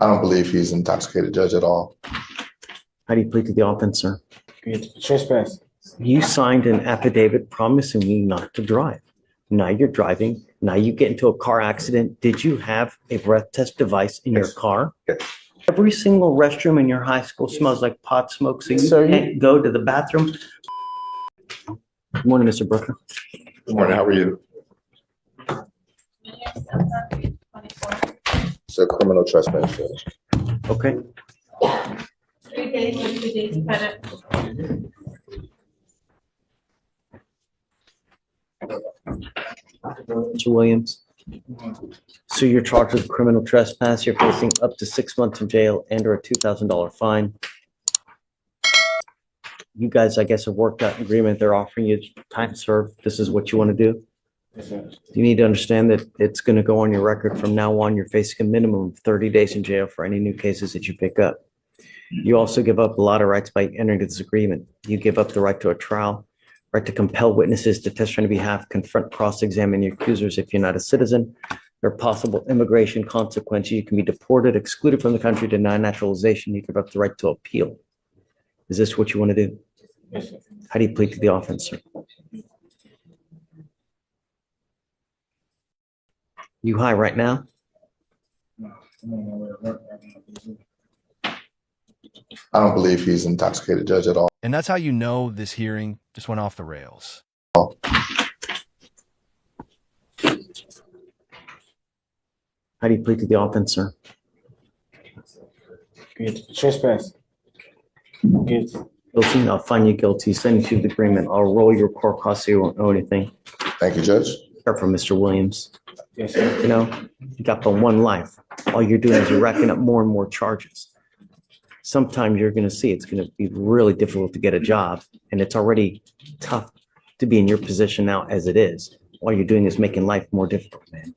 I don't believe he's intoxicated, Judge, at all. How do you plead to the offense, sir? Trespass. You signed an affidavit promising me not to drive. Now you're driving. Now you get into a car accident. Did you have a breath test device in your car? Yes. Every single restroom in your high school smells like pot smoke, so you can't go to the bathroom. Good morning, Mr. Brooker. Good morning. How are you? It's a criminal trespass, Judge. Okay. 3 days and 2 days credit. Mr. Williams. So you're charged with criminal trespass. You're facing up to 6 months in jail and or a $2,000 fine. You guys, I guess, have worked out an agreement. They're offering you time served. This is what you want to do. You need to understand that it's going to go on your record from now on. You're facing a minimum of 30 days in jail for any new cases that you pick up. You also give up a lot of rights by entering this agreement. You give up the right to a trial, right to compel witnesses to testify on your behalf, confront, cross-examine your accusers if you're not a citizen. There are possible immigration consequences. You can be deported, excluded from the country, denied naturalization. You give up the right to appeal. Is this what you want to do? Yes, sir. How do you plead to the offense, sir? You high right now? I don't believe he's intoxicated, Judge, at all. And that's how you know this hearing just went off the rails. How do you plead to the offense, sir? Trespass. Guilty. Guilty, I'll find you guilty, send you to the agreement. I'll roll your court costs so you won't know anything. Thank you, Judge. Except for Mr. Williams. Yes, sir. You know, you got the one life. All you're doing is you're racking up more and more charges. Sometimes you're going to see it's going to be really difficult to get a job, and it's already tough to be in your position now as it is. All you're doing is making life more difficult, man.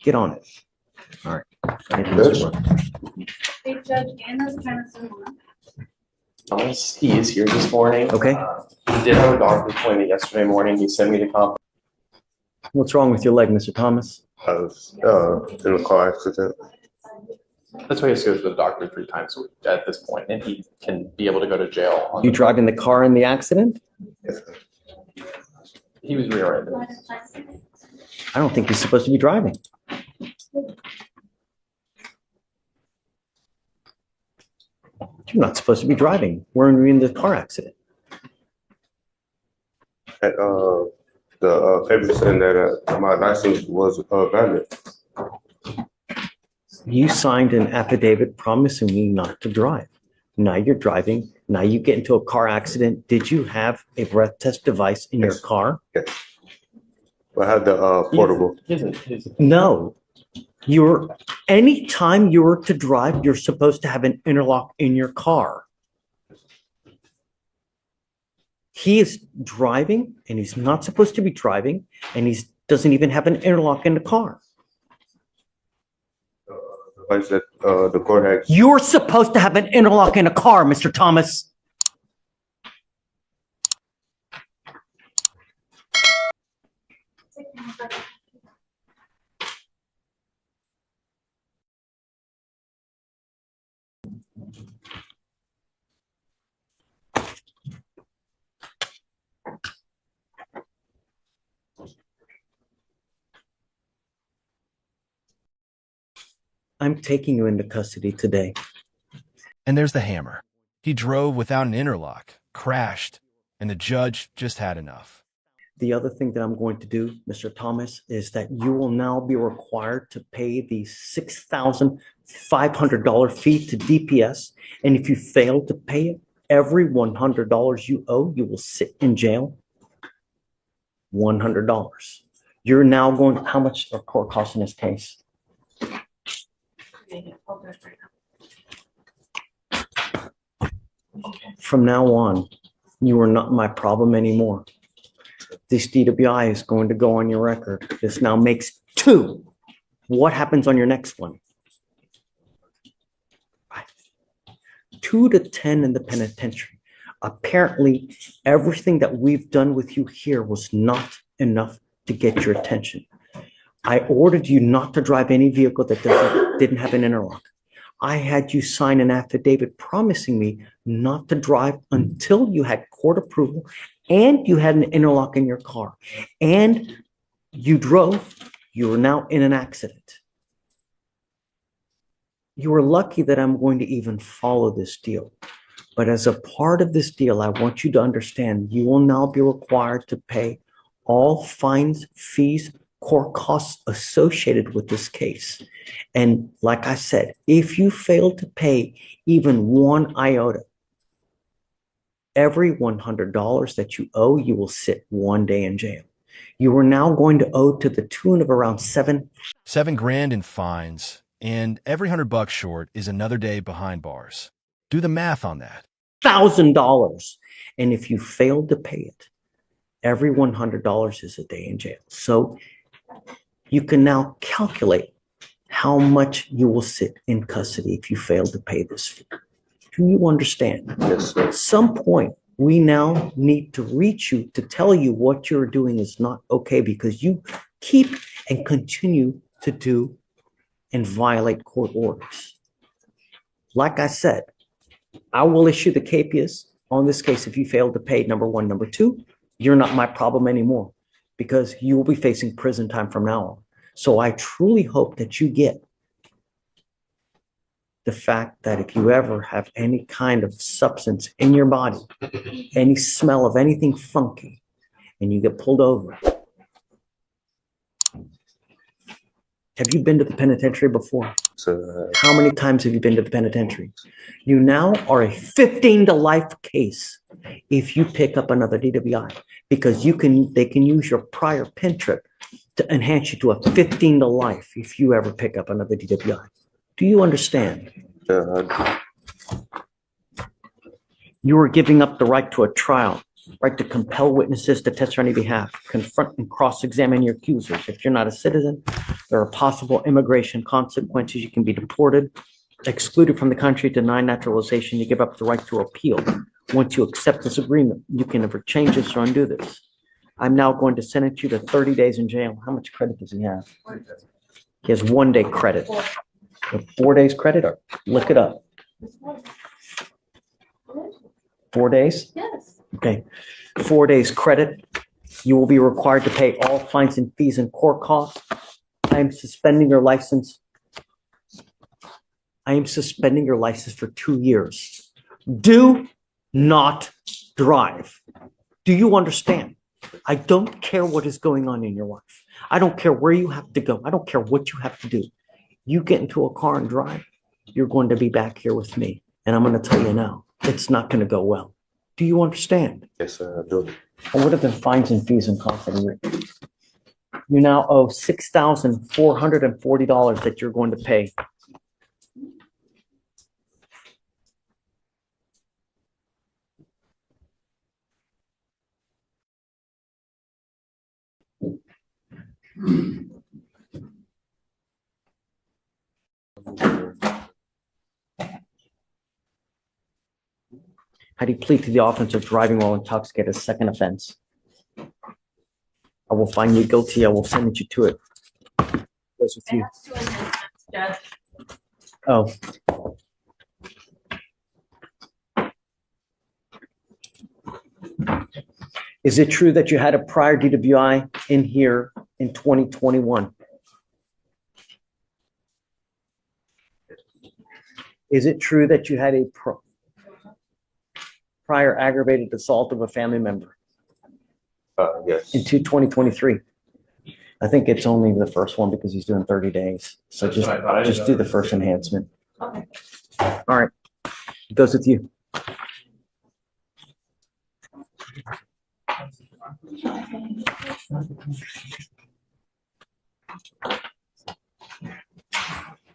Get on it. All right. Thank you, Mr. Brooker. Hey, Judge Anna's trying to sue him. He is here this morning. Okay. He did have a doctor's appointment yesterday morning. He sent me to comp. What's wrong with your leg, Mr. Thomas? I was in a car accident. That's why he has to go to the doctor 3 times a week at this point, and he can be able to go to jail. You driving the car in the accident? Yes, sir. He was rear-ended. I don't think he's supposed to be driving. You're not supposed to be driving. We're in the car accident. And, the paper saying that my license was valid. You signed an affidavit promising me not to drive. Now you're driving. Now you get into a car accident. Did you have a breath test device in your car? Yes. I had the portable. No. Anytime you were to drive, you're supposed to have an interlock in your car. He is driving and he's not supposed to be driving, and he doesn't even have an interlock in the car. Device that the court had. You're supposed to have an interlock in a car, Mr. Thomas. I'm taking you into custody today. And there's the hammer. He drove without an interlock, crashed, and the judge just had enough. The other thing that I'm going to do, Mr. Thomas, is that you will now be required to pay the $6,500 fee to DPS. And if you fail to pay it, every $100 you owe, you will sit in jail. $100. You're now going, how much are court costs in this case? From now on, you are not my problem anymore. This DWI is going to go on your record. This now makes 2. What happens on your next one? 2 to 10 in the penitentiary. Apparently, everything that we've done with you here was not enough to get your attention. I ordered you not to drive any vehicle that didn't have an interlock. I had you sign an affidavit promising me not to drive until you had court approval and you had an interlock in your car and you drove. You are now in an accident. You are lucky that I'm going to even follow this deal. But as a part of this deal, I want you to understand you will now be required to pay all fines, fees, court costs associated with this case. And like I said, if you fail to pay even one iota, every $100 that you owe, you will sit 1 day in jail. You are now going to owe to the tune of around $7,000 in fines, and every $100 short is another day behind bars. Do the math on that. $7,000. And if you fail to pay it, every $100 is a day in jail. So you can now calculate how much you will sit in custody if you fail to pay this fee. Do you understand? Yes, sir. At some point, we now need to reach you to tell you what you're doing is not okay because you keep and continue to do and violate court orders. Like I said, I will issue the capias on this case if you fail to pay, number one. Number two, you're not my problem anymore because you will be facing prison time from now on. So I truly hope that you get the fact that if you ever have any kind of substance in your body, any smell of anything funky, and you get pulled over. Have you been to the penitentiary before? So, How many times have you been to the penitentiary? You now are a 15 to life case if you pick up another DWI because they can use your prior pen trip to enhance you to a 15 to life if you ever pick up another DWI. Do you understand? You are giving up the right to a trial, right to compel witnesses to testify on your behalf, confront and cross-examine your accusers. If you're not a citizen, there are possible immigration consequences. You can be deported, excluded from the country, denied naturalization. You give up the right to appeal. Once you accept this agreement, you can never change this or undo this. I'm now going to sentence you to 30 days in jail. How much credit does he have? He has 1 day credit. 4 days credit, or look it up. 4 days? Yes. Okay. 4 days credit. You will be required to pay all fines and fees and court costs. I am suspending your license. I am suspending your license for 2 years. Do not drive. Do you understand? I don't care what is going on in your life. I don't care where you have to go. I don't care what you have to do. You get into a car and drive, you're going to be back here with me. And I'm going to tell you now, it's not going to go well. Do you understand? yes, sir, I do. And what are the fines and fees and costs of you? You now owe $6,440 that you're going to pay. How do you plead to the offense of driving while intoxicated, second offense? I will find you guilty. I will sentence you to it. Goes with you. That's 2 enhancements, Judge. Oh. Is it true that you had a prior DWI in here in 2021? Is it true that you had a prior aggravated assault of a family member Yes. in 2023? I think it's only the first one because he's doing 30 days. So That's what I thought. I just didn't do know. the first enhancement. Okay. All right. It goes with you.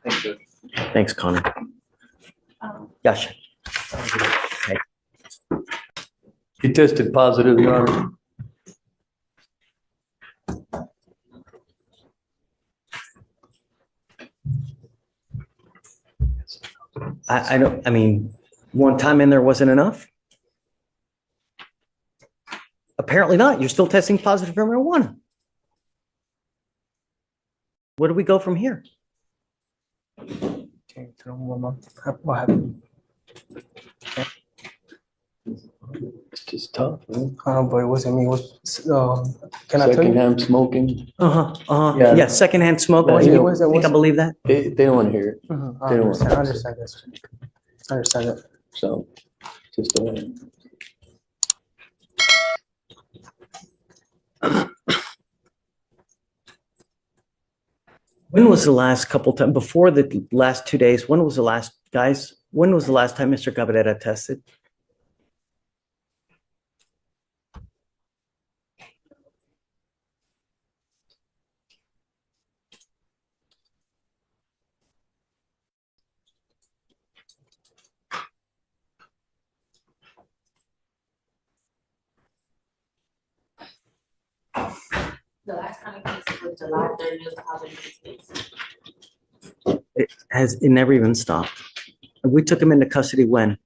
Thank you. Thanks, Connor. Gotcha. He tested positive, Your Honor. I mean, one time in there wasn't enough? Apparently not. You're still testing positive for marijuana. Where do we go from here? Okay, tell me what happened. It's just tough, man. But it wasn't me. It was, can I tell you? Secondhand smoking, Yeah. Yeah, secondhand smoke. Yeah, Oh, you you know, think I believe that? they don't want to hear it, I They don't want understand. I understand this. I understand it. so just don't. When was the last couple times, before the last 2 days, when was the last, guys, when was the last time Mr. Cabrera tested? The last time I tested was July 30th, 2006. It never even stopped. We took him into custody when?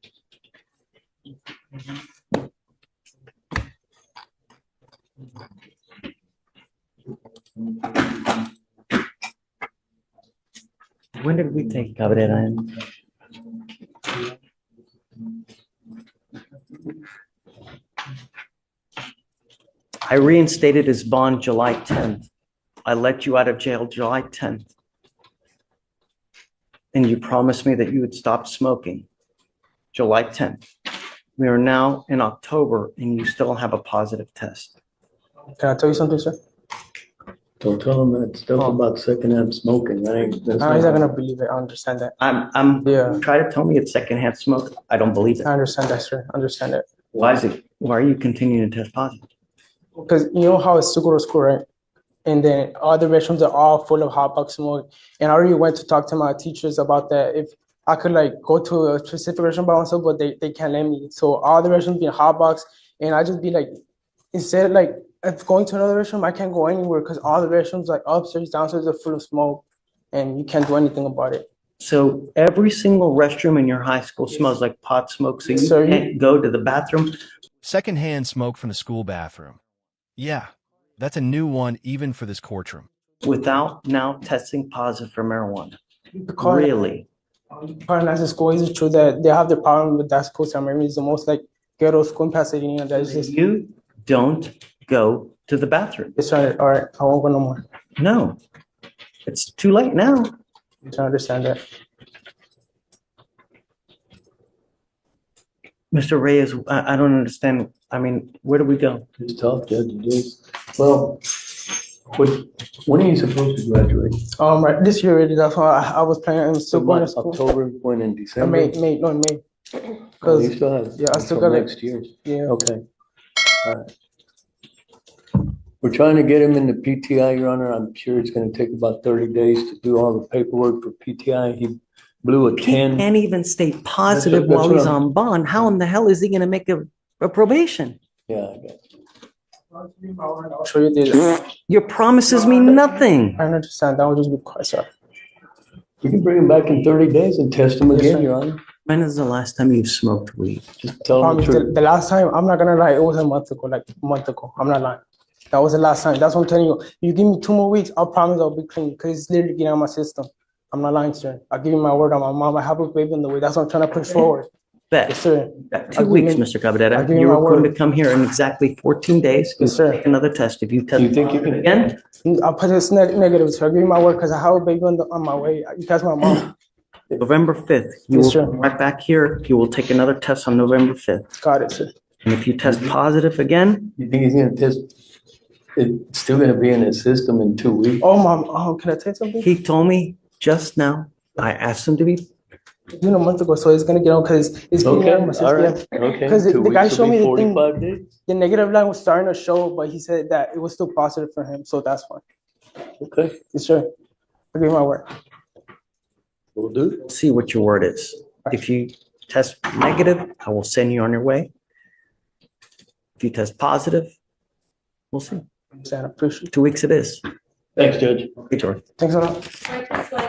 When did we take Cabrera in? I reinstated his bond July 10th. I let you out of jail July 10th. And you promised me that you would stop smoking July 10th. We are now in October and you still have a positive test. Can I tell you something, sir? Don't tell them that stuff about secondhand smoking. That's No, he's not gonna believe it. I understand that. I'm try to tell me it's secondhand smoke. I don't believe it. I understand that, sir. I understand it. Why are you continuing to test positive? Because you know how it's to go to school, right? And then all the restrooms are all full of hot box smoke. And I already went to talk to my teachers about that. If I could like go to a specific restroom by myself, but they can't let me. So all the restrooms being hot box, and I just be like, instead of like if going to another restroom, I can't go anywhere because all the restrooms like upstairs, downstairs are full of smoke, and you can't do anything about it. So every single restroom in your high school smells like pot smoke. So you Sir, can't go to the bathroom. Secondhand smoke from the school bathroom. Yeah, that's a new one even for this courtroom. Without now testing positive for marijuana. Because Really? as a school, is it true that they have the problem with that school? San Marino is the most like ghetto school in Pasadena. That's just You don't go to the bathroom. it's all right. I won't go no more. No. It's too late now. I understand that. Mr. Reyes, I don't understand. I mean, where do we go? It's tough, Judge. It is. Well, when are you supposed to graduate? Right this year already. That's why I was planning. I'm still going to school. October, when in December? May. Oh, Because you still have yeah, I still until got next year. Yeah. Okay. All right. We're trying to get him into PTI, Your Honor. I'm sure it's going to take about 30 days to do all the paperwork for PTI. He blew a He 10. can't even stay positive That's while what he's I'm- on bond. How in the hell is he going to make a probation? Yeah, I guess. I'll show you the. Your promises mean nothing. I understand. That would just be quite sorry. We can bring him back in 30 days and test him Yes, again, sir. Your Honor. When is the last time you've smoked weed? Just tell him the Promise, truth. the last time, I'm not gonna lie, it was a month ago, like a month ago. I'm not lying. That was the last time. That's what I'm telling you. You give me 2 more weeks, I'll promise I'll be clean because it's literally getting out of my system. I'm not lying, sir. I'll give you my word on my mom. I have a baby on the way. That's what I'm trying to push forward. Yes, Bet. sir. Got I'll 2 give weeks, you- Mr. Cabrera. I'll give you You my were going to word. come here in exactly 14 days. Yes, sir. Take another test. If you test Do you think you can- again, I'll put this negative, sir. I'll give you my word because I have a baby on my way. You guys, my mom. November 5th, you Yes, will sir. come right back here. You will take another test on November 5th. Got it, sir. And if you test positive again, You think he's going to test? It's still going to be in his system in 2 weeks. Oh, mom. Oh, can I tell you something? he told me just now, I asked him to be, It's been a month ago, so it's gonna get on because it's getting Okay, out of my all system. right, okay. Because the 2 guy weeks showed will me be the thing. 45 days. The negative line was starting to show, but he said that it was still positive for him, so that's fine. Okay, Yes, sir. I'll give you my word. we'll do. see what your word is. If you test negative, I will send you on your way. If you test positive, we'll see. I appreciate it. 2 weeks it is. Thanks, Judge. Okay, George. Thanks a lot. Right, this way.